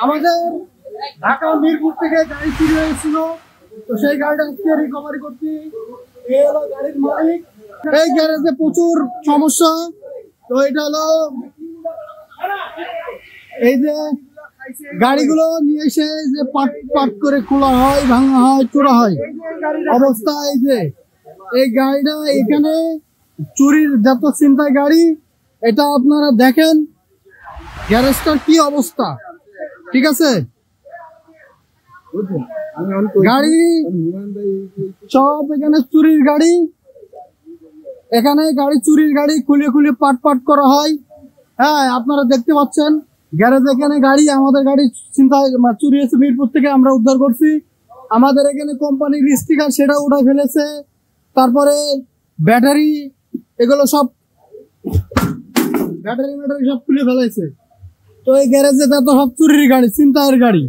আমাদের ঢাকা মিরপুর থেকে গাড়ি চুরি হয়েছিল, তো সেই গাড়িটা আজকে রিকভারি করছি। এই হলো গাড়ির মালিক। এই গ্যারেজে প্রচুর সমস্যা। তো এটা হলো এই যে গাড়িগুলো নিয়ে এসে যে পাট পাট করে খোলা হয়, ভাঙা হয়, চোরা হয় অবস্থা। এই যে এই গাড়িটা এখানে চুরির যত চিন্তায় গাড়ি, এটা আপনারা দেখেন গ্যারেজটার কি অবস্থা। ঠিক আছে, গাড়ি সব এখানে চুরির গাড়ি, এখানে গাড়ি চুরির গাড়ি খুলে খুলে পাট পাট করা হয়। হ্যাঁ, আপনারা দেখতে পাচ্ছেন গ্যারেজ এখানে গাড়ি, আমাদের গাড়ি চিন্তায় চুরি হয়েছে মিরপুর থেকে, আমরা উদ্ধার করছি। আমাদের এখানে কোম্পানির স্টিকার সেটা উঠে ফেলেছে, তারপরে ব্যাটারি এগুলো সব ব্যাটারি সব খুলে ফেলেছে। তো এই গ্যারেজে তো সব চুরির গাড়ি, চিন্তায়ের গাড়ি।